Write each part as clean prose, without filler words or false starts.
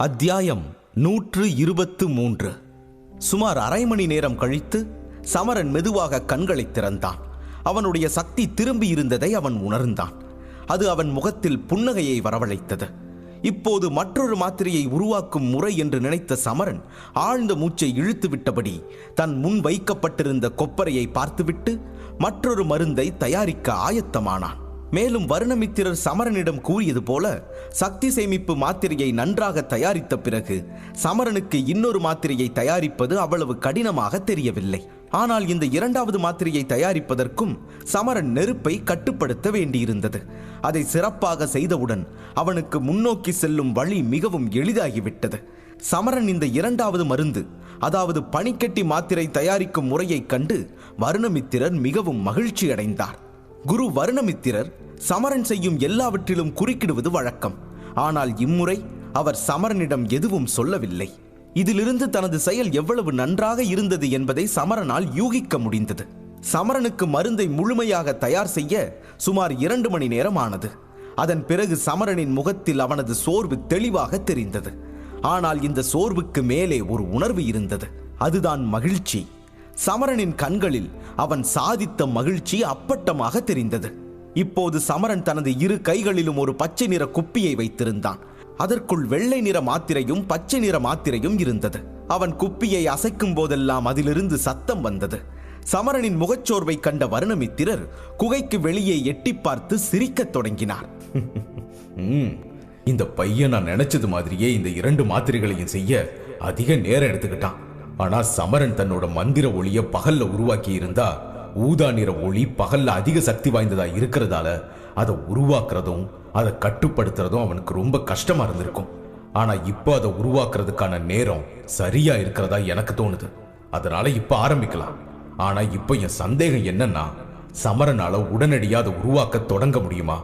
அத்தியாயம் 123. சுமார் அரை மணி நேரம் கழித்து சமரன் மெதுவாக கண்களை திறந்தான். அவனுடைய சக்தி திரும்பி இருந்ததை அவன் உணர்ந்தான். அது அவன் முகத்தில் புன்னகையை வரவழைத்தது. இப்போது மற்றொரு மாத்திரையை உருவாக்கும் முறை என்று நினைத்த சமரன் ஆழ்ந்த மூச்சை இழுத்து விட்டபடி தன் முன் வைக்கப்பட்டிருந்த கொப்பரையை பார்த்துவிட்டு மற்றொரு மருந்தை தயாரிக்க ஆயத்தமானான். மேலும் வருணமித்திரர் சமரனிடம் கூறியது போல சக்தி சேமிப்பு மாத்திரையை நன்றாக தயாரித்த பிறகு சமரனுக்கு இன்னொரு மாத்திரையை தயாரிப்பது அவ்வளவு கடினமாக தெரியவில்லை. ஆனால் இந்த இரண்டாவது மாத்திரையை தயாரிப்பதற்கும் சமரன் நெருப்பை கட்டுப்படுத்த வேண்டியிருந்தது. அதை சிறப்பாக செய்தவுடன் அவனுக்கு முன்னோக்கி செல்லும் வழி மிகவும் எளிதாகிவிட்டது. சமரன் இந்த இரண்டாவது மருந்து, அதாவது பனிக்கட்டி மாத்திரை தயாரிக்கும் முறையைக் கண்டு வருணமித்திரர் மிகவும் மகிழ்ச்சி அடைந்தார். குரு வருணமித்திரர் சமரன் செய்யும் எல்லாவற்றிலும் குறுக்கிடுவது வழக்கம். ஆனால் இம்முறை அவர் சமரனிடம் எதுவும் சொல்லவில்லை. இதிலிருந்து தனது செயல் எவ்வளவு நன்றாக இருந்தது என்பதை சமரனால் யூகிக்க முடிந்தது. சமரனுக்கு மருந்தை முழுமையாக தயார் செய்ய சுமார் 2 மணி நேரம் ஆனது. அதன் பிறகு சமரனின் முகத்தில் அவனது சோர்வு தெளிவாக தெரிந்தது. ஆனால் இந்த சோர்வுக்கு மேலே ஒரு உணர்வு இருந்தது. அதுதான் மகிழ்ச்சி. சமரனின் கண்களில் அவன் சாதித்த மகிழ்ச்சி அப்பட்டமாக தெரிந்தது. இப்போது சமரன் தனது இரு கைகளிலும் ஒரு பச்சை நிற குப்பியை வைத்திருந்தான். அதற்குள் வெள்ளை நிற மாத்திரையும் பச்சை நிற மாத்திரையும் இருந்தது. அவன் குப்பியை அசைக்கும் போதெல்லாம் அதிலிருந்து சத்தம் வந்தது. சமரனின் முகச்சோர்வை கண்ட வருணமித்திரர் குகைக்கு வெளியே எட்டி பார்த்து சிரிக்கத் தொடங்கினார். இந்த பையன் நான் நினைச்சது மாதிரியே இந்த 2 மாத்திரைகளையும் செய்ய அதிக நேரம் எடுத்துக்கிட்டான். ஆனா சமரன் தன்னோட மந்திர ஒளிய பகல்ல உருவாக்கி இருந்தா ஊதா நிற ஒளி பகல்ல அதிக சக்தி வாய்ந்ததா இருக்கிறதால அதை உருவாக்குறதும் அதை கட்டுப்படுத்துறதும் அவனுக்கு ரொம்ப கஷ்டமா இருந்திருக்கும். ஆனா இப்ப அதை உருவாக்குறதுக்கான நேரம் சரியா இருக்கிறதா எனக்கு தோணுது. அதனால இப்ப ஆரம்பிக்கலாம். ஆனா இப்ப என் சந்தேகம் என்னன்னா, சமரனால உடனடியா அதை உருவாக்க தொடங்க முடியுமா?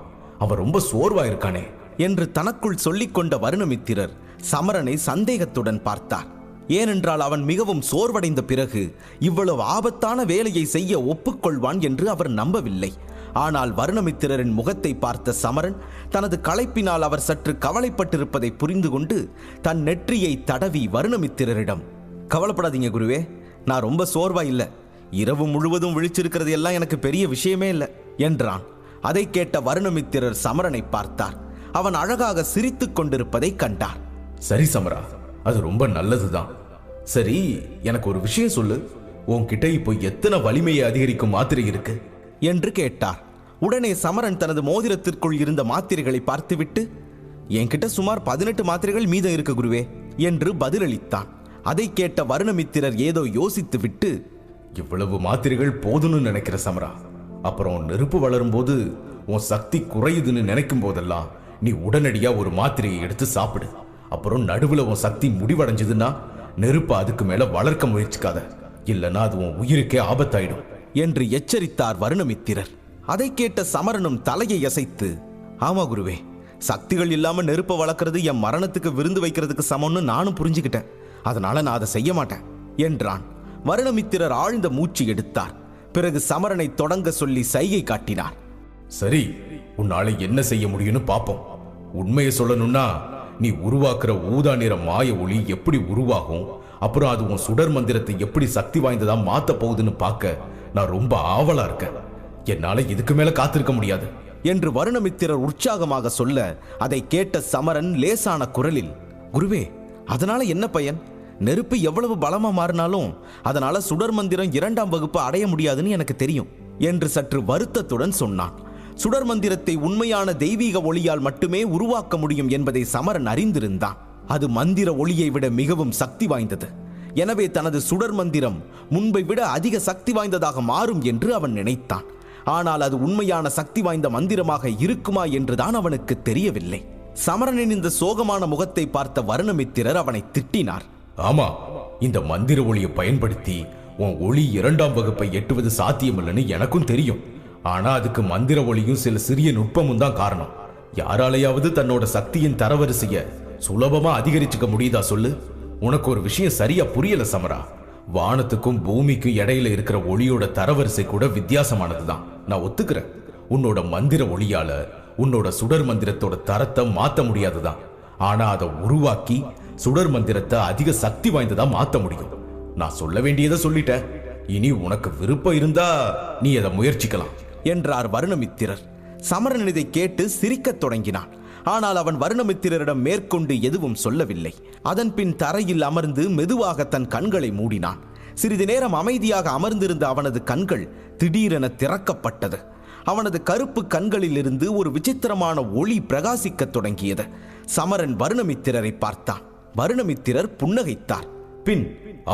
அவன் ரொம்ப சோர்வா இருக்கானே என்று தனக்குள் சொல்லிக்கொண்ட வருணமித்திரர் சமரனை சந்தேகத்துடன் பார்த்தார். ஏனென்றால் அவன் மிகவும் சோர்வடைந்த பிறகு இவ்வளவு ஆபத்தான வேலையை செய்ய ஒப்புக்கொள்வான் என்று அவர் நம்பவில்லை. ஆனால் வருணமித்திரரின் முகத்தை பார்த்த சமரன் தனது களைப்பினால் அவர் சற்று கவலைப்பட்டிருப்பதை புரிந்து கொண்டு தன் நெற்றியை தடவி வருணமித்திரரிடம், கவலைப்படாதீங்க குருவே, நான் ரொம்ப சோர்வா இல்லை. இரவு முழுவதும் விழிச்சிருக்கிறது எல்லாம் எனக்கு பெரிய விஷயமே இல்லை என்றான். அதை கேட்ட வருணமித்திரர் சமரனை பார்த்தார். அவன் அழகாக சிரித்துக் கொண்டிருப்பதை கண்டார். சரி சமரா, அது ரொம்ப நல்லதுதான். சரி, எனக்கு ஒரு விஷயம் சொல்லு. உன்கிட்ட இப்போ எத்தனை வலிமையை அதிகரிக்கும் மாத்திரை இருக்கு என்று கேட்டார். உடனே சமரன் தனது மோதிரத்திற்குள் இருந்த மாத்திரைகளை பார்த்துவிட்டு, என்கிட்ட சுமார் 18 மாத்திரைகள் மீதம் இருக்கு குருவே என்று பதிலளித்தான். அதை கேட்ட வருணமித்திரர் ஏதோ யோசித்து விட்டு, இவ்வளவு மாத்திரைகள் போதும்னு நினைக்கிற சமரா? அப்புறம் நெருப்பு வளரும் போது உன் சக்தி குறையுதுன்னு நினைக்கும் போதெல்லாம் நீ உடனடியா ஒரு மாத்திரையை எடுத்து சாப்பிடு. அப்புறம் நடுவுல உன் சக்தி முடிவடைஞ்சதுன்னா நெருப்பு அதுக்கு மேல வளர்க்க முயற்சிக்காத, இல்லைன்னா அது உன் உயிருக்கே ஆபத்தாயிடும் என்று எச்சரித்தார் வருணமித்திரர். அதை கேட்ட சமரனும் தலையை அசைத்து, ஆமா குருவே, சக்திகள் இல்லாம நெருப்பை வளர்க்கறது என் மரணத்துக்கு விருந்து வைக்கிறதுக்கு சமம்னு நானும் புரிஞ்சுக்கிட்டேன். அதனால நான் அதை செய்ய மாட்டேன் என்றான். வருணமித்திரர் ஆழ்ந்த மூச்சு எடுத்தார். பிறகு சமரனை தொடங்க சொல்லி சைகை காட்டினார். சரி, உன்னால என்ன செய்ய முடியும்னு பாப்போம். உண்மையை சொல்லணும்னா, நீ உருவாக்குற ஊதா நிற மாய ஒளி எப்படி உருவாகும், அப்புறம் அது உன் சுடர் மந்திரத்தை எப்படி சக்தி வாய்ந்ததா மாத்த போகுதுன்னு பார்க்க நான் ரொம்ப ஆவலா இருக்கேன். என்னால இதுக்கு மேல காத்திருக்க முடியாது என்று வருணமித்திரர் உற்சாகமாக சொல்ல, அதை கேட்ட சமரன் லேசான குரலில், குருவே, அதனால என்ன பயன்? நெருப்பு எவ்வளவு பலமா மாறினாலும் அதனால சுடர் மந்திரம் 2ஆம் வகுப்பு அடைய முடியாதுன்னு எனக்கு தெரியும் என்று சற்று வருத்தத்துடன் சொன்னான். சுடர் மந்திரத்தை உண்மையான தெய்வீக ஒளியால் மட்டுமே உருவாக்க முடியும் என்பதை சமரன் அறிந்திருந்தான். அது மந்திர ஒளியை விட மிகவும் சக்தி வாய்ந்தது. எனவே தனது சுடர் மந்திரம் முன்பை விட அதிக சக்தி வாய்ந்ததாக மாறும் என்று அவன் நினைத்தான். ஆனால் அது உண்மையான சக்தி வாய்ந்த மந்திரமாக இருக்குமா என்றுதான் அவனுக்கு தெரியவில்லை. சமரனின் இந்த சோகமான முகத்தை பார்த்த வருணமித்திரர் அவனை திட்டினார். ஆமா, இந்த மந்திர ஒளியை பயன்படுத்தி உன் ஒளி 2ஆம் வகுப்பை எட்டுவது சாத்தியமில்லைன்னு எனக்கும் தெரியும். ஆனா அதுக்கு மந்திர ஒளியும் சில சிறிய நுட்பமும் தான் காரணம். யாராலையாவது தன்னோட சக்தியின் தரவரிசைய சுலபமா அதிகரிச்சுக்க முடியுதா சொல்லு? உனக்கு ஒரு விஷயம் சரியா புரியல சமரா. வானத்துக்கும் பூமிக்கும் இடையில இருக்கிற ஒளியோட தரவரிசை கூட வித்தியாசமானதுதான். நான் ஒத்துக்கிறேன். உன்னோட மந்திர ஒளியால உன்னோட சுடர் மந்திரத்தோட தரத்தை மாத்த முடியாதுதான். ஆனா அதை உருவாக்கி சுடர் மந்திரத்தை அதிக சக்தி வாய்ந்ததா மாத்த முடியும். நான் சொல்ல வேண்டியதை சொல்லிட்டேன். இனி உனக்கு விருப்பம் இருந்தா நீ அதை முயற்சிக்கலாம் என்றார் வருணமித்திரர். சமரன் இதை கேட்டு சிரிக்கத் தொடங்கினான். ஆனால் அவன் வருணமித்திரரிடம் மேற்கொண்டு எதுவும் சொல்லவில்லை. அதன் பின் தரையில் அமர்ந்து மெதுவாக தன் கண்களை மூடினான். சிறிது நேரம் அமைதியாக அமர்ந்திருந்த அவனது கண்கள் திடீரென திறக்கப்பட்டது. அவனது கருப்பு கண்களில் இருந்து ஒரு விசித்திரமான ஒளி பிரகாசிக்கத் தொடங்கியது. சமரன் வருணமித்திரரை பார்த்தான். வருணமித்திரர் புன்னகைத்தார். பின்,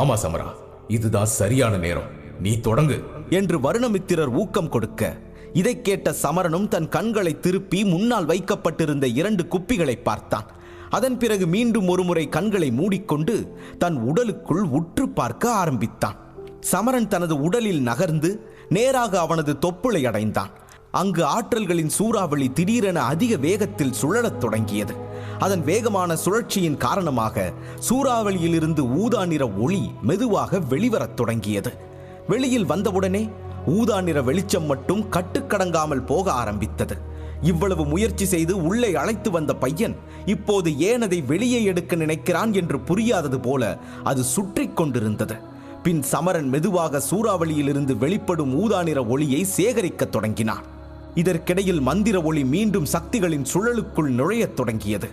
ஆமா சமரா, இதுதான் சரியான நேரம், நீ தொடங்கு என்று வருணமித்திரர் ஊக்கம் கொடுக்க, இதை கேட்ட சமரனும் தன் கண்களை திருப்பி முன்னால் வைக்கப்பட்டிருந்த 2 குப்பிகளை பார்த்தான். அதன் பிறகு மீண்டும் ஒருமுறை கண்களை மூடிக்கொண்டு தன் உடலுக்குள் உற்று பார்க்க ஆரம்பித்தான். சமரன் தனது உடலில் நகர்ந்து நேராக அவனது தொப்புளை அடைந்தான். அங்கு ஆற்றல்களின் சூறாவளி திடீரென அதிக வேகத்தில் சுழலத் தொடங்கியது. அதன் வேகமான சுழற்சியின் காரணமாக சூறாவளியில் இருந்து ஊதா நிற ஒளி மெதுவாக வெளிவரத் தொடங்கியது. வெளியில் வந்தவுடனே ஊதா நிற வெளிச்சம் மட்டும் கட்டுக்கடங்காமல் போக ஆரம்பித்தது. இவ்வளவு முயற்சி செய்து உள்ளே அழைத்து வந்த பையன் இப்போது ஏன் அதை வெளியே எடுக்க நினைக்கிறான் என்று புரியாதது போல அது சுற்றி கொண்டிருந்தது. பின் சமரன் மெதுவாக சூறாவளியில் இருந்து வெளிப்படும் ஊதா நிற ஒளியை சேகரிக்க தொடங்கினான். இதற்கிடையில் மந்திர ஒளி மீண்டும் சக்திகளின் சுழலுக்குள் நுழையத் தொடங்கியது.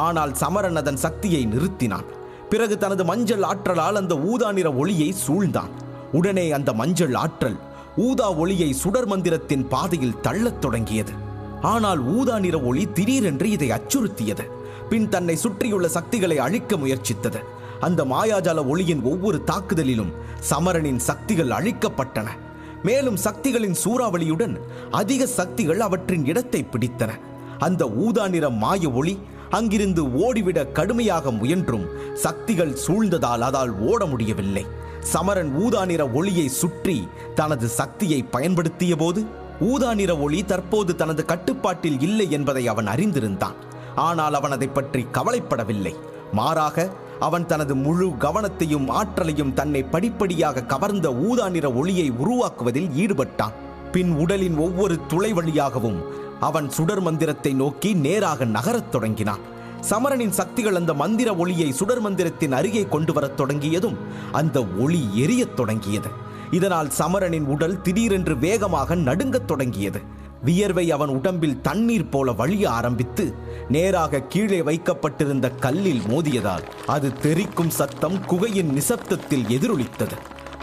ஆனால் சமரன் அதன் சக்தியை நிறுத்தினான். பிறகு தனது மஞ்சள் ஆற்றலால் அந்த ஊதா நிற ஒளியை சூழ்ந்தான். உடனே அந்த மஞ்சள் ஆற்றல் ஊதா ஒளியை சுடர் மந்திரத்தின் பாதையில் தள்ளத் தொடங்கியது. ஆனால் ஊதா நிற ஒளி திடீரென்று இதை அச்சுறுத்தியது. பின் தன்னை சுற்றியுள்ள சக்திகளை அழிக்க முயற்சித்தது. அந்த மாயாஜால ஒளியின் ஒவ்வொரு தாக்குதலிலும் சமரனின் சக்திகள் அழிக்கப்பட்டன. மேலும் சக்திகளின் சூறாவளியுடன் அதிக சக்திகள் அவற்றின் இடத்தை பிடித்தன. அந்த ஊதா நிற மாய ஒளி அங்கிருந்து ஓடிவிட கடுமையாக முயன்றும் சக்திகள் சூழ்ந்ததால் அதால் ஓட முடியவில்லை. சமரன் ஊதா நிற ஒளியை சுற்றி தனது சக்தியை பயன்படுத்திய போது ஊதா நிற ஒளி தற்போது தனது கட்டுப்பாட்டில் இல்லை என்பதை அவன் அறிந்திருந்தான். ஆனால் அவன் அதை பற்றி கவலைப்படவில்லை. மாறாக அவன் தனது முழு கவனத்தையும் ஆற்றலையும் தன்னை படிப்படியாக கவர்ந்த ஊதா நிற ஒளியை உருவாக்குவதில் ஈடுபட்டான். பின் உடலின் ஒவ்வொரு துளை வழியாகவும் அவன் சுடர் மந்திரத்தை நோக்கி நேராக நகரத் தொடங்கினான். சமரனின் சக்திகள் அந்த மந்திர ஒளியை சுடர் மந்திரத்தின் அருகே கொண்டு வரத் தொடங்கியதும் அந்த ஒளி எரியத் தொடங்கியது. இதனால் சமரனின் உடல் திடீரென்று வேகமாக நடுங்கத் தொடங்கியது. வியர்வை அவன் உடம்பில் தண்ணீர் போல வழிய ஆரம்பித்து நேராக கீழே வைக்கப்பட்டிருந்த கல்லில் மோதியதால் அது தெறிக்கும் சத்தம் குகையின் நிசப்தத்தில் எதிரொலித்தது.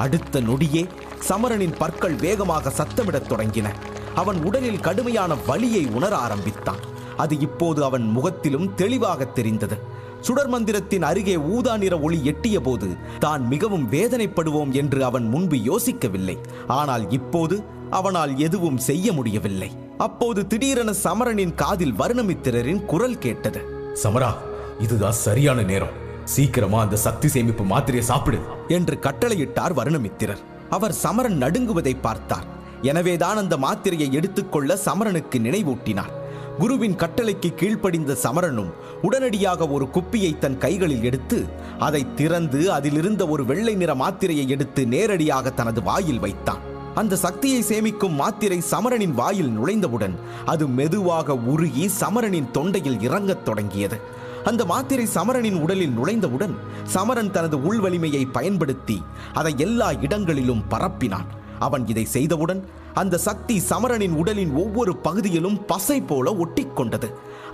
அடுத்த நொடியே சமரனின் பற்கள் வேகமாக சத்தமிடத் தொடங்கின. அவன் உடலில் கடுமையான வலியை உணர ஆரம்பித்தான். அது இப்போது அவன் முகத்திலும் தெளிவாக தெரிந்தது. சுடர் மந்திரத்தின் அருகே ஊதா நிற ஒளி எட்டிய போது தான் மிகவும் வேதனைப்படுவோம் என்று அவன் முன்பு யோசிக்கவில்லை. ஆனால் இப்போது அவனால் எதுவும் செய்ய முடியவில்லை. அப்போது திடீரென சமரனின் காதில் வருணமித்திரரின் குரல் கேட்டது. சமரா, இதுதான் சரியான நேரம், சீக்கிரமா அந்த சக்தி சேமிப்பு மாத்திரையை சாப்பிடு என்று கட்டளையிட்டார் வருணமித்திரர். அவர் சமரன் நடுங்குவதை பார்த்தார். எனவேதான் அந்த மாத்திரையை எடுத்துக்கொள்ள சமரனுக்கு நினைவூட்டினார். குருவின் கட்டளைக்கு கீழ்ப்படிந்த சமரனும் உடனடியாக ஒரு குப்பியை தன் கைகளில் எடுத்து அதை திறந்து அதிலிருந்த ஒரு வெள்ளை நிற மாத்திரையை எடுத்து நேரடியாக தனது வாயில் வைத்தான். அந்த சக்தியை சேமிக்கும் மாத்திரை சமரனின் வாயில் நுழைந்தவுடன் அது மெதுவாக உருகி சமரனின் தொண்டையில் இறங்கத் தொடங்கியது. அந்த மாத்திரை சமரனின் உடலில் நுழைந்தவுடன் சமரன் தனது உள்வலிமையை பயன்படுத்தி அதை எல்லா இடங்களிலும் பரப்பினான். அவன் இதை செய்தவுடன் அந்த சக்தி சமரனின் உடலின் ஒவ்வொரு பகுதியிலும் பசை போல ஒட்டிக்கொண்டது.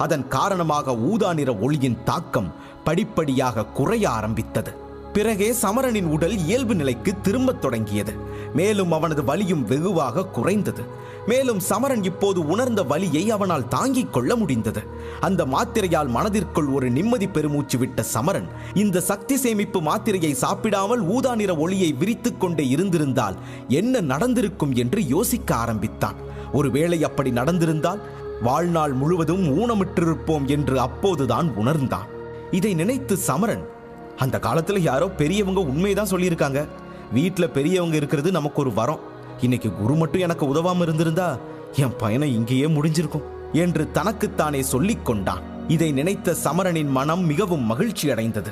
அதன் காரணமாக ஊதா நிற ஒளியின் தாக்கம் படிப்படியாக குறைய ஆரம்பித்தது. பிறகே சமரனின் உடல் இயல்பு நிலைக்கு திரும்பத் தொடங்கியது. மேலும் அவனது வலியும் வெகுவாக குறைந்தது. மேலும் சமரன் இப்போது உணர்ந்த வலியை அவனால் தாங்கிக் கொள்ள முடிந்தது. அந்த மாத்திரையால் மனதிற்குள் ஒரு நிம்மதி பெருமூச்சு விட்ட சமரன் இந்த சக்தி சேமிப்பு மாத்திரையை சாப்பிடாமல் ஊதா நிற ஒளியை விரித்துக் கொண்டே இருந்திருந்தால் என்ன நடந்திருக்கும் என்று யோசிக்க ஆரம்பித்தான். ஒருவேளை அப்படி நடந்திருந்தால் வாழ்நாள் முழுவதும் ஊனமிட்டிருப்போம் என்று அப்போதுதான் உணர்ந்தான். இதை நினைத்து சமரன், அந்த காலத்துல யாரோ பெரியவங்க உண்மைதான் சொல்லியிருக்காங்க, வீட்டில் பெரியவங்க இருக்கிறது நமக்கு ஒரு வரம், இன்னைக்கு குரு மட்டும் எனக்கு உதவாம இருந்திருந்தா என் பயணம் இங்கேயே முடிஞ்சிருக்கும் என்று தனக்குத்தானே சொல்லிக் கொண்டான். இதை நினைத்த சமரனின் மனம் மிகவும் மகிழ்ச்சி அடைந்தது.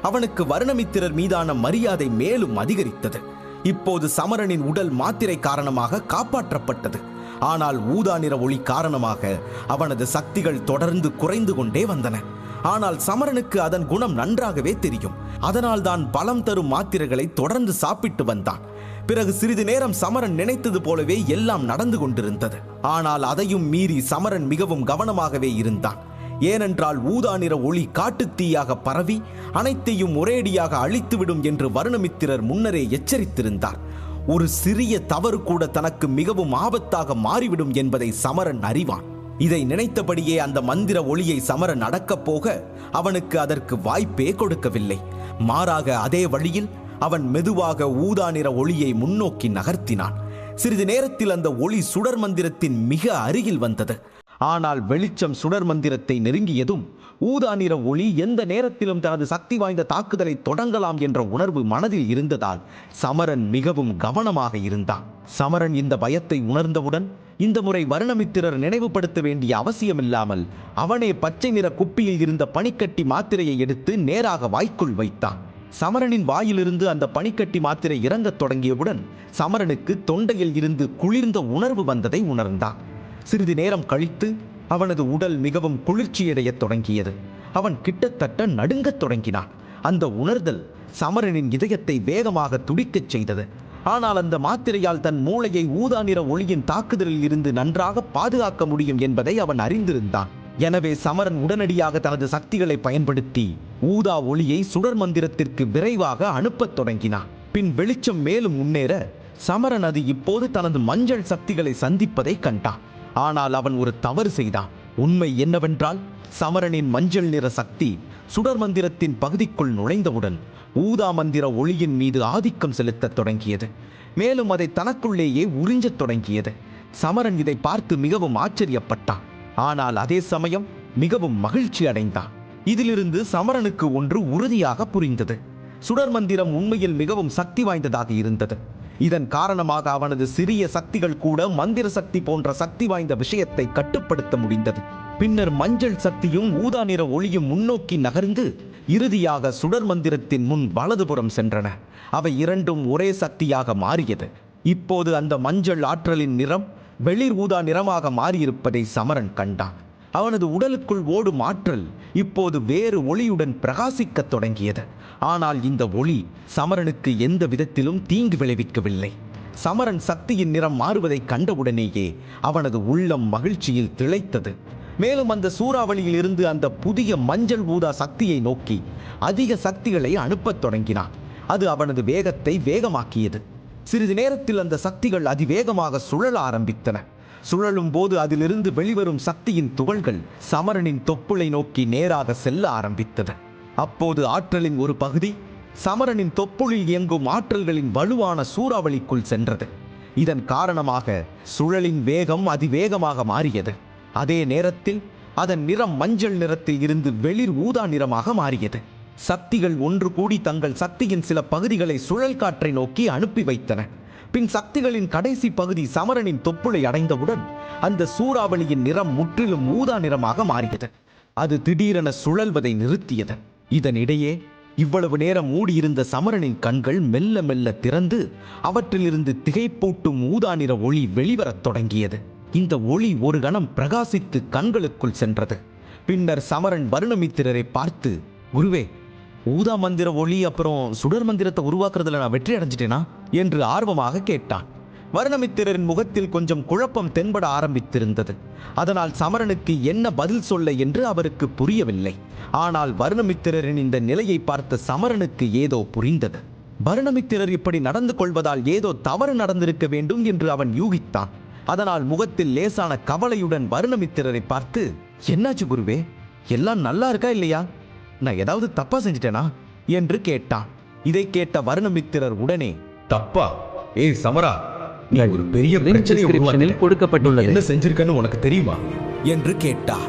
அவனுக்கு வருணமித்திரர் மீதான மரியாதை மேலும் அதிகரித்தது. இப்போது சமரனின் உடல் மாத்திரை காரணமாக காப்பாற்றப்பட்டது. ஆனால் ஊதா நிற ஒளி காரணமாக அவனது சக்திகள் தொடர்ந்து குறைந்து கொண்டே வந்தன. ஆனால் சமரனுக்கு அதன் குணம் நன்றாகவே தெரியும். அதனால் தான் பலம் தரும் மாத்திரைகளை தொடர்ந்து சாப்பிட்டு வந்தான். பிறகு சிறிது நேரம் சமரன் நினைத்தது போலவே எல்லாம் நடந்து கொண்டிருந்தது. ஆனால் அதையும் மீறி சமரன் மிகவும் கவனமாகவே இருந்தான். ஏனென்றால் ஊதா நிற ஒளி காட்டுத்தீயாக பரவி அனைத்தையும் ஒரேடியாக அழித்துவிடும் என்று வருணமித்திரர் முன்னரே எச்சரித்திருந்தார். ஒரு சிறிய தவறு கூட தனக்கு மிகவும் ஆபத்தாக மாறிவிடும் என்பதை சமரன் அறிவான். இதை நினைத்தபடியே அந்த மந்திர ஒளியை சமரன் அடக்கப் போக அவனுக்கு அதற்கு வாய்ப்பே கொடுக்கவில்லை. மாறாக அதே வழியில் அவன் மெதுவாக ஊதா நிற ஒளியை முன்னோக்கி நகர்த்தினான். சிறிது நேரத்தில் அந்த ஒளி சுடர் மந்திரத்தின் மிக அருகில் வந்தது. ஆனால் வெளிச்சம் சுடர் மந்திரத்தை நெருங்கியதும் ஊதா நிற ஒளி எந்த நேரத்திலும் தனது சக்தி வாய்ந்த தாக்குதலை தொடங்கலாம் என்ற உணர்வு மனதில் இருந்ததால் சமரன் மிகவும் கவனமாக இருந்தான். சமரன் இந்த பயத்தை உணர்ந்தவுடன் இந்த முறை வருணமித்திரர் நினைவுபடுத்த வேண்டிய அவசியமில்லாமல் அவனே பச்சை நிற குப்பியில் இருந்த பனிக்கட்டி மாத்திரையை எடுத்து நேராக வாய்க்குள் வைத்தான். சமரனின் வாயிலிருந்து அந்த பனிக்கட்டி மாத்திரை இறங்கத் தொடங்கியவுடன் சமரனுக்கு தொண்டையில் இருந்து குளிர்ந்த உணர்வு வந்ததை உணர்ந்தான். சிறிது நேரம் கழித்து அவனது உடல் மிகவும் குளிர்ச்சியடையத் தொடங்கியது. அவன் கிட்டத்தட்ட நடுங்கத் தொடங்கினான். அந்த உணர்தல் சமரனின் இதயத்தை வேகமாக துடிக்கச் செய்தது. ஆனால் அந்த மாத்திரையால் தன் மூளையை ஊதா நிற ஒளியின் தாக்குதலில் இருந்து நன்றாக பாதுகாக்க முடியும் என்பதை அவன் அறிந்திருந்தான். எனவே சமரன் உடனடியாக தனது சக்திகளை பயன்படுத்தி ஊதா ஒளியை சுடர் மந்திரத்திற்கு விரைவாக அனுப்பத் தொடங்கினான். பின் வெளிச்சம் மேலும் முன்னேற சமரன் அது இப்போது தனது மஞ்சள் சக்திகளை சந்திப்பதை கண்டான். ஆனால் அவன் ஒரு தவறு செய்தான். உண்மை என்னவென்றால் சமரனின் மஞ்சள் நிற சக்தி சுடர் மந்திரத்தின் பகுதிக்குள் நுழைந்தவுடன் ஊதா மந்திர ஒளியின் மீது ஆதிக்கம் செலுத்தத் தொடங்கியது. மேலும் அதை தனக்குள்ளேயே உறிஞ்சத் தொடங்கியது. சமரன் இதை பார்த்து மிகவும் ஆச்சரியப்பட்டான். ஆனால் அதே சமயம் மிகவும் மகிழ்ச்சி அடைந்தான். இதிலிருந்து சமரனுக்கு ஒன்று உறுதியாக புரிந்தது. சுடர் மந்திரம் உண்மையில் மிகவும் சக்தி வாய்ந்ததாக இருந்தது. இதன் காரணமாக அவனது சிறிய சக்திகள் கூட மந்திர சக்தி போன்ற சக்தி வாய்ந்த விஷயத்தை கட்டுப்படுத்த முடிந்தது. பின்னர் மஞ்சள் சக்தியும் ஊதா நிற ஒளியும் முன்னோக்கி நகர்ந்து இறுதியாக சுடர் மந்திரத்தின் முன் வலதுபுறம் சென்றன. அவை இரண்டும் ஒரே சக்தியாக மாறியது. இப்போது அந்த மஞ்சள் ஆற்றலின் நிறம் வெளிர் ஊதா நிறமாக மாறியிருப்பதை சமரன் கண்டான். அவனது உடலுக்குள் ஓடும் ஆற்றல் இப்போது வேறு ஒளியுடன் பிரகாசிக்கத் தொடங்கியது. ஆனால் இந்த ஒளி சமரனுக்கு எந்த விதத்திலும் தீங்கு விளைவிக்கவில்லை. சமரன் சக்தியின் நிறம் மாறுவதை கண்டவுடனேயே அவனது உள்ளம் மகிழ்ச்சியில் திளைத்தது. மேலும் அந்த சூறாவளியில் இருந்து அந்த புதிய மஞ்சள் ஊதா சக்தியை நோக்கி அதிக சக்திகளை அனுப்பத் தொடங்கினான். அது அவனது வேகத்தை வேகமாக்கியது. சிறிது நேரத்தில் அந்த சக்திகள் அதிவேகமாக சுழல ஆரம்பித்தன. சுழலும் போது அதிலிருந்து வெளிவரும் சக்தியின் துகள்கள் சமரனின் தொப்புளை நோக்கி நேராக செல்ல ஆரம்பித்தது. அப்போது ஆற்றலின் ஒரு பகுதி சமரனின் தொப்புளில் இயங்கும் ஆற்றல்களின் வலுவான சூறாவளிக்குள் சென்றது. இதன் காரணமாக சுழலின் வேகம் அதிவேகமாக மாறியது. அதே நேரத்தில் அதன் நிறம் மஞ்சள் நிறத்தில் இருந்து வெளிர் ஊதா நிறமாக மாறியது. சக்திகள் ஒன்று கூடி தங்கள் சக்தியின் சில பகுதிகளை சுழல் காற்றை நோக்கி அனுப்பி வைத்தன. பின் சக்திகளின் கடைசி பகுதி சமரனின் தொப்புளை அடைந்தவுடன் அந்த சூறாவளியின் நிறம் முற்றிலும் ஊதா நிறமாக மாறியது. அது திடீரென சுழல்வதை நிறுத்தியது. இதனிடையே இவ்வளவு நேரம் மூடியிருந்த சமரனின் கண்கள் மெல்ல மெல்ல திறந்து அவற்றிலிருந்து திகைப்பூட்டும் ஊதா நிற ஒளி வெளிவரத் தொடங்கியது. இந்த ஒளி ஒரு கணம் பிரகாசித்து கண்களுக்குள் சென்றது. பின்னர் சமரன் வருணமித்திரரை பார்த்து, குருவே, ஊதா மந்திர ஒளி அப்புறம் சுடர் மந்திரத்தை உருவாக்குறதுல நான் வெற்றி அடைஞ்சிட்டேனா என்று ஆர்வமாக கேட்டான். வருணமித்திரரின் முகத்தில் கொஞ்சம் குழப்பம் தென்பட ஆரம்பித்திருந்தது. அதனால் சமரனுக்கு என்ன பதில் சொல்ல என்று அவருக்கு புரியவில்லை. ஆனால் வருணமித்திரரின் இந்த நிலையை பார்த்த சமரனுக்கு ஏதோ புரிந்தது. வருணமித்திரர் இப்படி நடந்து கொள்வதால் ஏதோ தவறு நடந்திருக்க வேண்டும் என்று அவன் யூகித்தான். அதனால் முகத்தில் லேசான கவலையுடன் வருணமித்திரரை பார்த்து, என்னாச்சு குருவே, எல்லாம் நல்லா இருக்கா இல்லையா, நான் ஏதாவது தப்பா செஞ்சிட்டேனா என்று கேட்டான். இதை கேட்ட வருணமித்திரர் உடனே, தப்பா? ஏய் சமரா, நீ ஒரு பெரிய பிரச்சனையை கொடுக்கப்பட்டுள்ளது. என்ன செஞ்சிருக்கன்னு உனக்கு தெரியுமா என்று கேட்டார்.